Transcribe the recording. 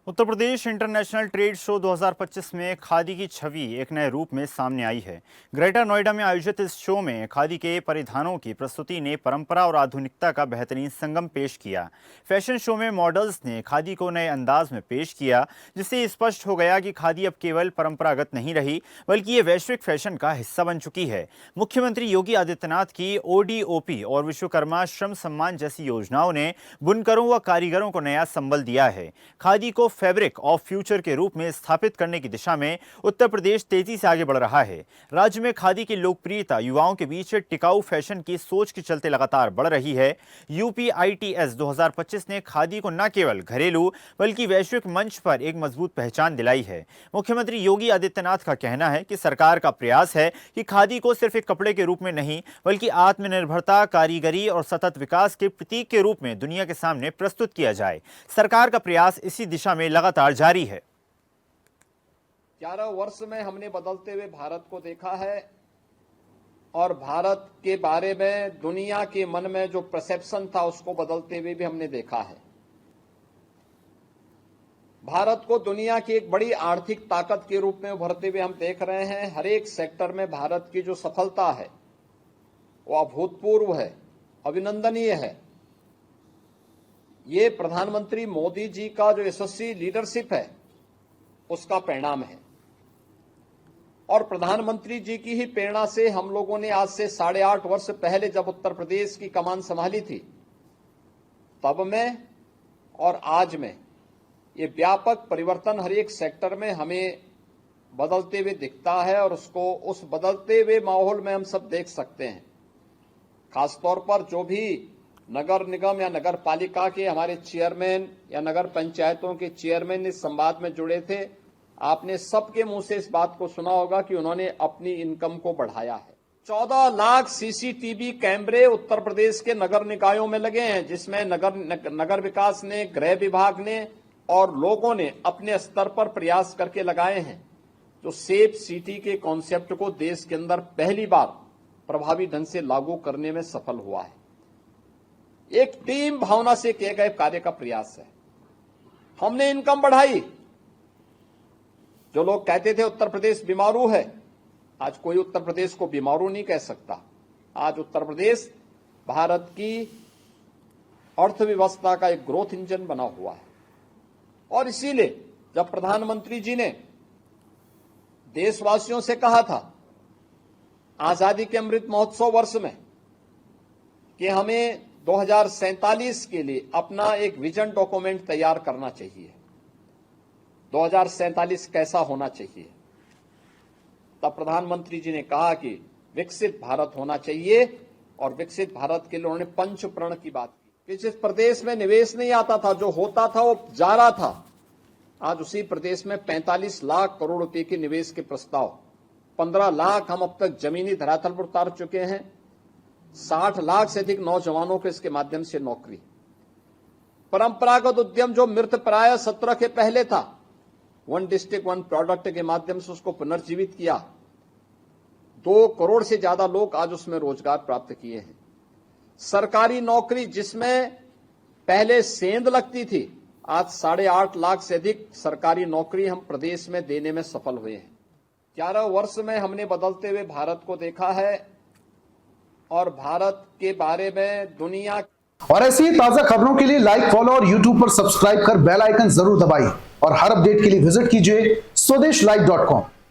Uttar Pradesh international trade show 2025 में खादी की छवि एक नए रूप में सामने आई है। ग्रेटर नोएडा में आयोजित इस शो में खादी के परिधानों की प्रस्तुति ने परंपरा और आधुनिकता का बेहतरीन संगम पेश किया। फैशन शो में मॉडल्स ने खादी को नए अंदाज में पेश किया, जिससे स्पष्ट हो गया कि खादी अब केवल परंपरागत नहीं रही, बल्कि ये वैश्विक फैशन का हिस्सा बन चुकी है। मुख्यमंत्री योगी आदित्यनाथ की ODOP और विश्वकर्मा श्रम सम्मान जैसी योजनाओं ने बुनकरों व कारीगरों को नया संबल दिया है। खादी को फैब्रिक ऑफ फ्यूचर के रूप में स्थापित करने की दिशा में उत्तर प्रदेश तेजी से आगे बढ़ रहा है। राज्य में खादी की लोकप्रियता युवाओं के बीच टिकाऊ फैशन की सोच के चलते लगातार बढ़ रही है। UPITS 2025 ने खादी को न केवल घरेलू बल्कि वैश्विक मंच पर एक मजबूत पहचान दिलाई है। मुख्यमंत्री योगी आदित्यनाथ का कहना है कि सरकार का प्रयास है कि खादी को सिर्फ एक कपड़े के रूप में नहीं, बल्कि आत्मनिर्भरता, कारीगरी और सतत विकास के प्रतीक के रूप में दुनिया के सामने प्रस्तुत किया जाए। सरकार का प्रयास इसी दिशा में लगातार जारी है। 11 वर्ष में हमने बदलते हुए भारत को देखा है और भारत के बारे में दुनिया के मन में जो परसेप्शन था उसको बदलते हुए भी हमने देखा है। भारत को दुनिया की एक बड़ी आर्थिक ताकत के रूप में उभरते हुए हम देख रहे हैं। हर एक सेक्टर में भारत की जो सफलता है वो अभूतपूर्व है, अभिनंदनीय है। ये प्रधानमंत्री मोदी जी का जो यशस्वी लीडरशिप है उसका परिणाम है और प्रधानमंत्री जी की ही प्रेरणा से हम लोगों ने आज से 8.5 वर्ष पहले जब उत्तर प्रदेश की कमान संभाली थी, तब में और आज में ये व्यापक परिवर्तन हर एक सेक्टर में हमें बदलते हुए दिखता है और उसको उस बदलते हुए माहौल में हम सब देख सकते हैं। खासतौर पर जो भी नगर निगम या नगर पालिका के हमारे चेयरमैन या नगर पंचायतों के चेयरमैन इस संवाद में जुड़े थे, आपने सबके मुंह से इस बात को सुना होगा कि उन्होंने अपनी इनकम को बढ़ाया है। 14 लाख CCTV कैमरे उत्तर प्रदेश के नगर निकायों में लगे हैं, जिसमें नगर विकास ने, गृह विभाग ने और लोगों ने अपने स्तर पर प्रयास करके लगाए हैं, जो सेफ सिटी के कॉन्सेप्ट को देश के अंदर पहली बार प्रभावी ढंग से लागू करने में सफल हुआ है। एक टीम भावना से किए गए कार्य का प्रयास है। हमने इनकम बढ़ाई। जो लोग कहते थे उत्तर प्रदेश बीमारू है, आज कोई उत्तर प्रदेश को बीमारू नहीं कह सकता। आज उत्तर प्रदेश भारत की अर्थव्यवस्था का एक ग्रोथ इंजन बना हुआ है और इसीलिए जब प्रधानमंत्री जी ने देशवासियों से कहा था आजादी के अमृत महोत्सव वर्ष में कि हमें 2047 के लिए अपना एक विजन डॉक्यूमेंट तैयार करना चाहिए, 2047 कैसा होना चाहिए, तब प्रधानमंत्री जी ने कहा कि विकसित भारत होना चाहिए और विकसित भारत के लिए उन्होंने पंच प्रण की बात की कि जिस प्रदेश में निवेश नहीं आता था, जो होता था वो जा रहा था, आज उसी प्रदेश में 45 लाख करोड़ रुपए के निवेश के प्रस्ताव, 15 लाख हम अब तक जमीनी धरातल पर उतार चुके हैं, 60 लाख से अधिक नौजवानों को इसके माध्यम से नौकरी। परंपरागत उद्यम जो मृत प्राय 17 के पहले था, 1 डिस्ट्रिक्ट 1 प्रोडक्ट के माध्यम से उसको पुनर्जीवित किया। 2 करोड़ से ज्यादा लोग आज उसमें रोजगार प्राप्त किए हैं। सरकारी नौकरी जिसमें पहले सेंध लगती थी, आज 8.5 लाख से अधिक सरकारी नौकरी हम प्रदेश में देने में सफल हुए हैं। 11 वर्ष में हमने बदलते हुए भारत को देखा है और भारत के बारे में दुनिया और ऐसी ही ताजा खबरों के लिए लाइक, फॉलो और YouTube पर सब्सक्राइब कर बेल आइकन जरूर दबाइए और हर अपडेट के लिए विजिट कीजिए swedeshlive.com।